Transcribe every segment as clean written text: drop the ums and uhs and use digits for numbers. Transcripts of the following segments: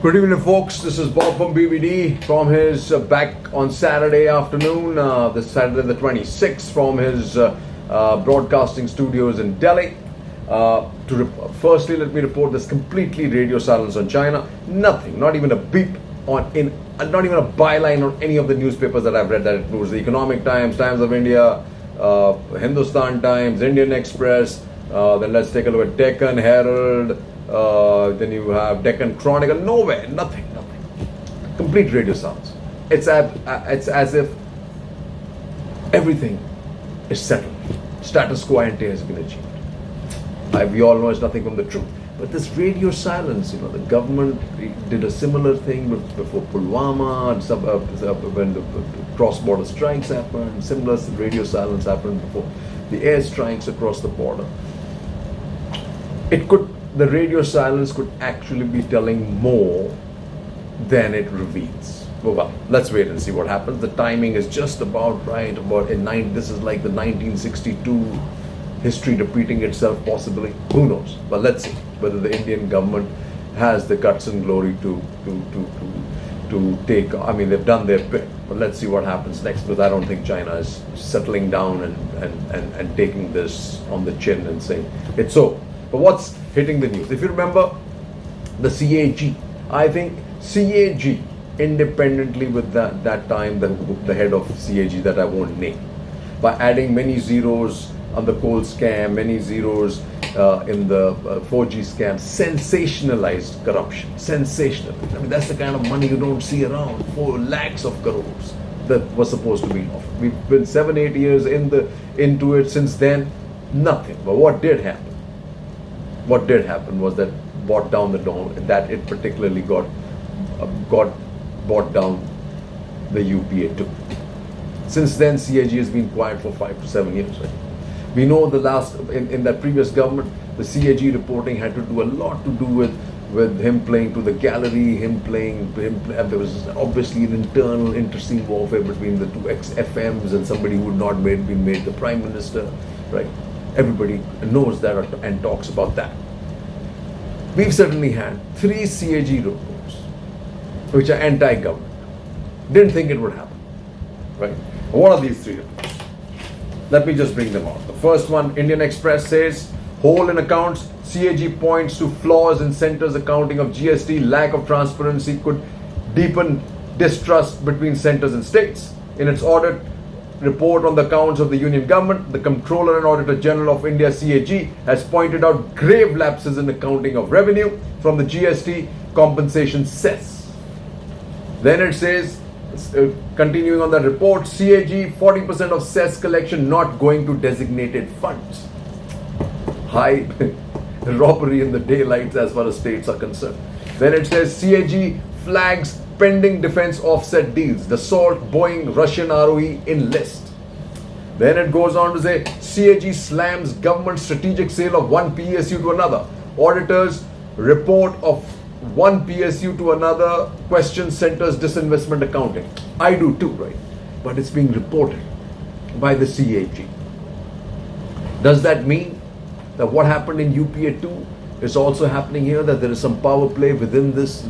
Good evening, folks. This is Bob from BBD from his back on Saturday afternoon, this Saturday the 26th, from his broadcasting studios in Delhi. Firstly, let me report this completely radio silence on China. Nothing, not even a beep not even a byline on any of the newspapers that I've read that includes the Economic Times, Times of India, Hindustan Times, Indian Express. Then let's take a look at Deccan Herald. Then you have Deccan Chronicle. Nowhere, nothing. Complete radio silence. It's as if everything is settled. Status quo ante has been achieved. We all know it's nothing from the truth. But this radio silence, the government did a similar thing before Pulwama, when the cross-border strikes happened. Similar radio silence happened before the air strikes across the border. The radio silence could actually be telling more than it reveals. Well, let's wait and see what happens. The timing is just about right. This is like the 1962 history repeating itself, possibly. Who knows? But let's see whether the Indian government has the guts and glory to take. I mean, they've done their bit, but let's see what happens next. Because I don't think China is settling down and taking this on the chin and saying it's so. But what's hitting the news? If you remember the CAG, I think CAG, independently with that time, the head of CAG that I won't name, by adding many zeros on the coal scam, many zeros in the 4G scam, sensationalized corruption. Sensational. I mean, that's the kind of money you don't see around. 4 lakhs of crores that was supposed to be offered. We've been 7-8 years into it. Since then, nothing. But what did happen? What did happen was that brought down the dawn, that it particularly got brought down the UPA too. Since then, CAG has been quiet for 5 to 7 years. Right? We know in that previous government, the CAG reporting had to do a lot to do with him playing to the gallery, there was obviously an internal interesting warfare between the two ex-FMs and somebody who had not been made the Prime Minister, right? Everybody knows that and talks about that. We've certainly had 3 CAG reports which are anti-government. Didn't think it would happen, right? What are these 3 reports? Let me just bring them out. The first one, Indian Express says, hole in accounts, CAG points to flaws in centre's accounting of GST, lack of transparency could deepen distrust between centres and states. In its audit report on the accounts of the Union government, the Comptroller and Auditor General of India, CAG, has pointed out grave lapses in accounting of revenue from the GST compensation cess. Then it says, continuing on the report, CAG, 40% of cess collection not going to designated funds. High robbery in the daylights as far as states are concerned. Then it says, CAG flags pending defense offset deals. Dassault, Boeing, Russian ROE in list. Then it goes on to say, CAG slams government strategic sale of one PSU to another. Auditors report of one PSU to another questions center's disinvestment accounting. I do too, right? But it's being reported by the CAG. Does that mean that what happened in UPA 2 is also happening here, that there is some power play within this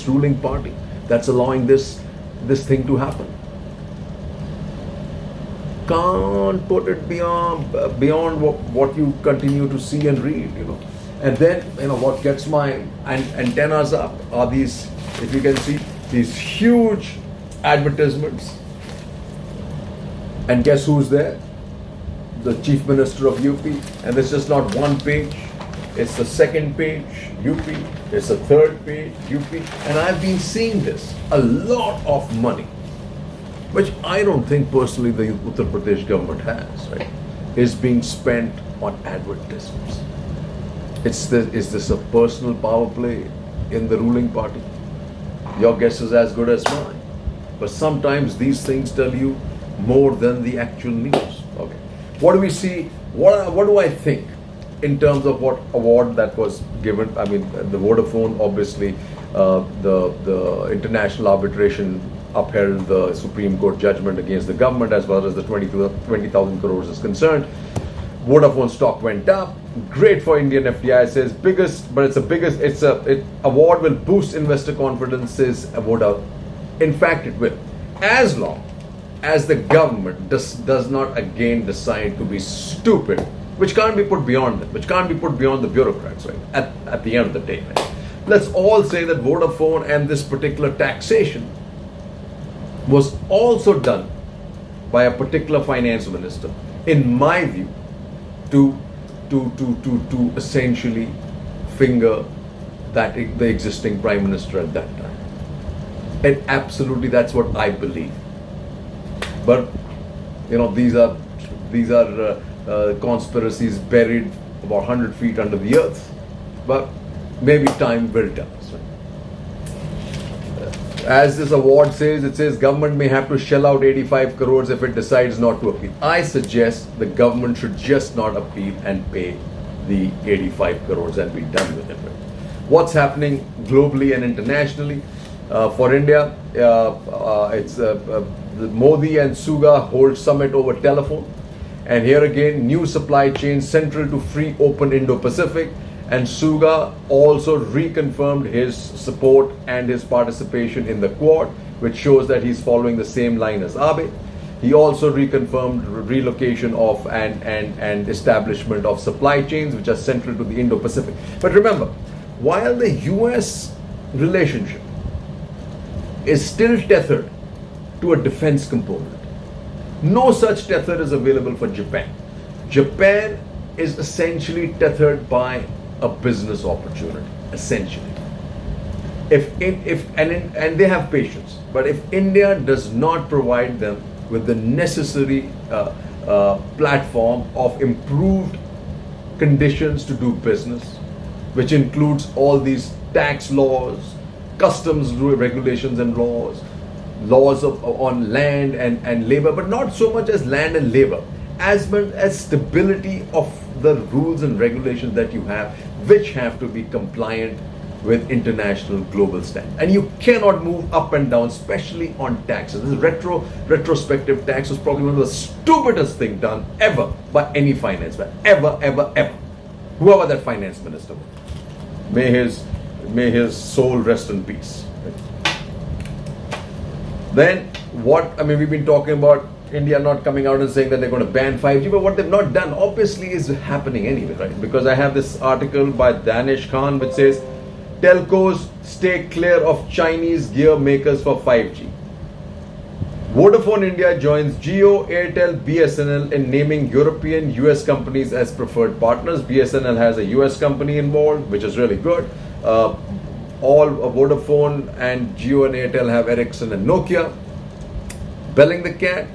ruling party that's allowing this thing to happen? Can't put it beyond what you continue to see and read, And then, what gets my antennas up are these, if you can see, these huge advertisements. And guess who's there? The Chief Minister of UP. And it's just not one page. It's the second page, UP. It's the third page, UP. And I've been seeing this. A lot of money, which I don't think personally the Uttar Pradesh government has, right, is being spent on advertisements. Is this a personal power play in the ruling party? Your guess is as good as mine. But sometimes these things tell you more than the actual news. Okay. What do we see? What do I think in terms of what award that was given? I mean, the Vodafone, obviously, the international arbitration upheld the Supreme Court judgment against the government as far as the 20,000 crores is concerned. Vodafone stock went up. Great for Indian FDI, says biggest, but award will boost investor confidence, says Vodafone. In fact, it will, as long as the government does not again decide to be stupid, which can't be put beyond them, which can't be put beyond the bureaucrats, right? At the end of the day, right? Let's all say that Vodafone and this particular taxation was also done by a particular finance minister, in my view, to essentially finger the existing prime minister at that time. And absolutely, that's what I believe. But these are conspiracies buried about 100 feet under the earth. But maybe time will tell us. As this award says, it says government may have to shell out 85 crores if it decides not to appeal. I suggest the government should just not appeal and pay the 85 crores and be done with it. What's happening globally and internationally? For India, it's Modi and Suga hold summit over telephone. And here again, new supply chain central to free open Indo-Pacific. And Suga also reconfirmed his support and his participation in the Quad, which shows that he's following the same line as Abe. He also reconfirmed relocation of and establishment of supply chains which are central to the Indo-Pacific. But remember, while the US relationship is still tethered to a defense component, no such tether is available for Japan. Japan is essentially tethered by a business opportunity, essentially. And they have patience, but if India does not provide them with the necessary platform of improved conditions to do business, which includes all these tax laws, customs regulations and laws on land and labor, but not so much as land and labor, as much as stability of the rules and regulations that you have, which have to be compliant with international global standards. And you cannot move up and down, especially on taxes. This retrospective tax was probably one of the stupidest thing done ever by any finance man. Ever. Whoever that finance minister was. May his soul rest in peace. Then we've been talking about India not coming out and saying that they're going to ban 5G, but what they've not done obviously is happening anyway, right? Because I have this article by Danish Khan which says telcos stay clear of Chinese gear makers for 5G. Vodafone India joins Jio, Airtel, BSNL in naming European US companies as preferred partners. BSNL has a US company involved, which is really good. All Vodafone and Jio and Airtel have Ericsson and Nokia. Belling the cat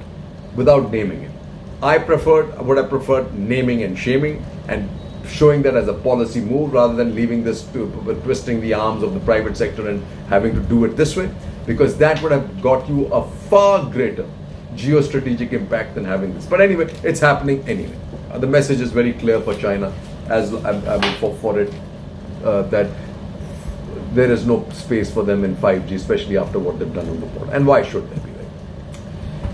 without naming it. I would have preferred naming and shaming and showing that as a policy move rather than leaving this to twisting the arms of the private sector and having to do it this way, because that would have got you a far greater geostrategic impact than having this. But anyway, it's happening anyway. The message is very clear for China, that there is no space for them in 5G, especially after what they've done on the board. And why should they be?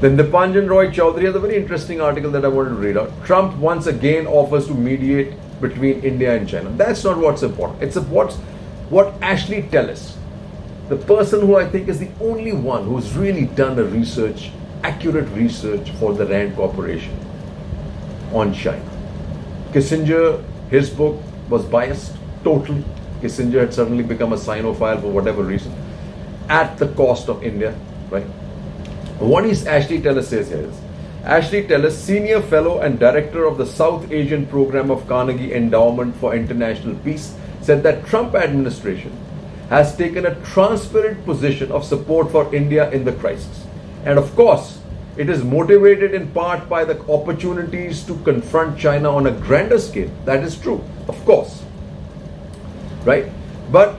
Then Dipanjan Roy Chowdhury has a very interesting article that I wanted to read out. Trump once again offers to mediate between India and China. That's not what's important. It's what Ashley Tellis, the person who I think is the only one who's really done accurate research for the Rand Corporation on China. Kissinger, his book was biased totally. Kissinger had suddenly become a Sinophile for whatever reason, at the cost of India, right? What is Ashley Tellis says here is, Ashley Tellis, Senior Fellow and Director of the South Asian Program of Carnegie Endowment for International Peace, said that Trump administration has taken a transparent position of support for India in the crisis. And of course, it is motivated in part by the opportunities to confront China on a grander scale. That is true, of course. Right? But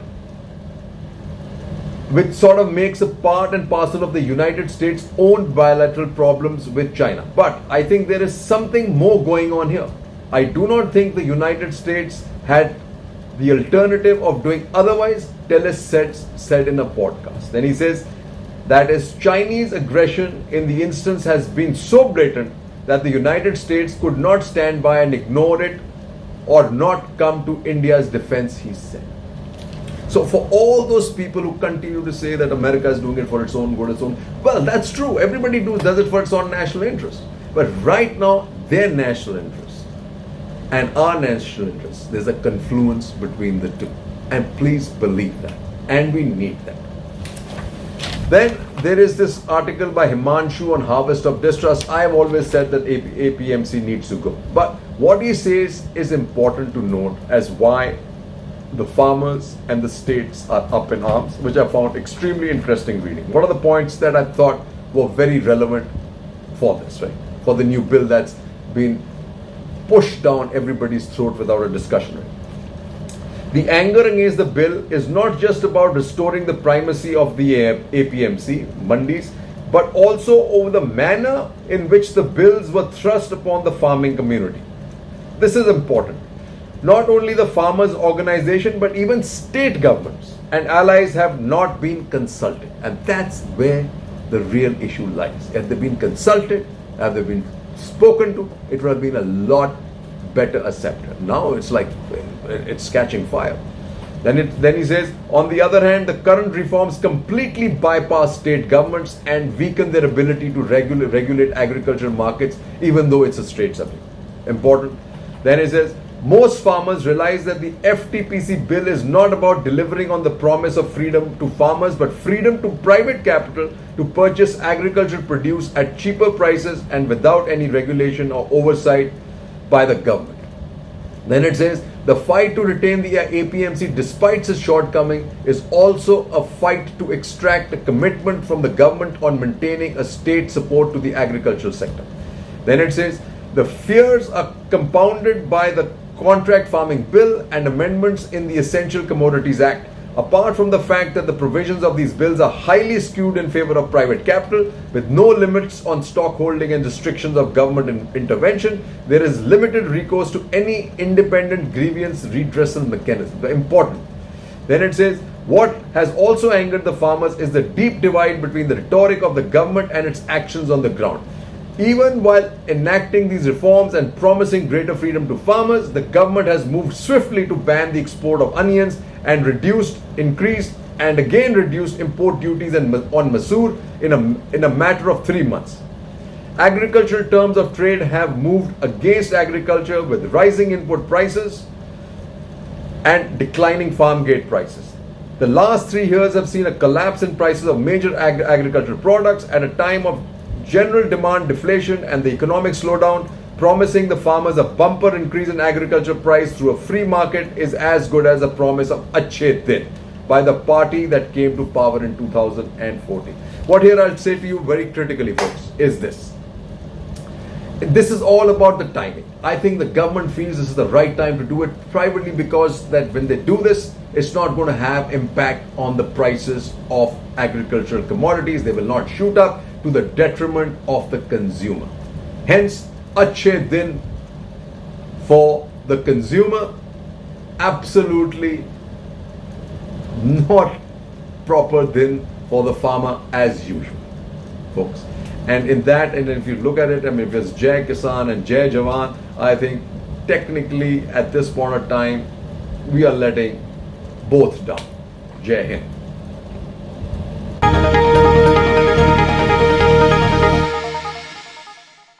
which sort of makes a part and parcel of the United States' own bilateral problems with China. But I think there is something more going on here. I do not think the United States had the alternative of doing otherwise, Tellis said in a podcast. Then he says that is Chinese aggression in the instance has been so blatant that the United States could not stand by and ignore it or not come to India's defense, he said. So for all those people who continue to say that America is doing it for its own good, well, that's true. Everybody does it for its own national interest. But right now, their national interest and our national interest, there's a confluence between the two. And please believe that. And we need that. Then there is this article by Himanshu on harvest of distrust. I have always said that APMC needs to go. But what he says is important to note as why the farmers and the states are up in arms, which I found extremely interesting reading. What are the points that I thought were very relevant for this, right? For the new bill that's been pushed down everybody's throat without a discussion, right? The anger against the bill is not just about restoring the primacy of the APMC, mandis, but also over the manner in which the bills were thrust upon the farming community. This is important. Not only the farmers' organization, but even state governments and allies have not been consulted. And that's where the real issue lies. Have they been consulted? Have they been spoken to? It would have been a lot better accepted. Now it's like it's catching fire. Then he says, on the other hand, the current reforms completely bypass state governments and weaken their ability to regulate agricultural markets, even though it's a state subject. Important. Then he says, most farmers realize that the FTPC bill is not about delivering on the promise of freedom to farmers, but freedom to private capital to purchase agricultural produce at cheaper prices and without any regulation or oversight by the government. Then it says, the fight to retain the APMC despite its shortcoming is also a fight to extract a commitment from the government on maintaining a state support to the agricultural sector. Then it says, the fears are compounded by the Contract Farming Bill and amendments in the Essential Commodities Act. Apart from the fact that the provisions of these bills are highly skewed in favor of private capital, with no limits on stock holding and restrictions of government intervention, there is limited recourse to any independent grievance redressal mechanism. Important. Then it says, what has also angered the farmers is the deep divide between the rhetoric of the government and its actions on the ground. Even while enacting these reforms and promising greater freedom to farmers, the government has moved swiftly to ban the export of onions and increased and again reduced import duties on masoor in a matter of 3 months. Agricultural terms of trade have moved against agriculture with rising input prices and declining farm gate prices. The last 3 years have seen a collapse in prices of major agricultural products at a time of general demand deflation and the economic slowdown. Promising the farmers a bumper increase in agriculture price through a free market is as good as a promise of Achhe Din by the party that came to power in 2014. What here I'll say to you very critically, folks, is this. This is all about the timing. I think the government feels this is the right time to do it privately because that when they do this, it's not going to have impact on the prices of agricultural commodities. They will not shoot up to the detriment of the consumer. Hence, Achhe Din for the consumer, absolutely not proper din for the farmer as usual, folks. And in that, and if you look at it, I mean, if it's Jai Kisan and Jai Jawan, I think technically at this point of time, we are letting both down. Jai Hind.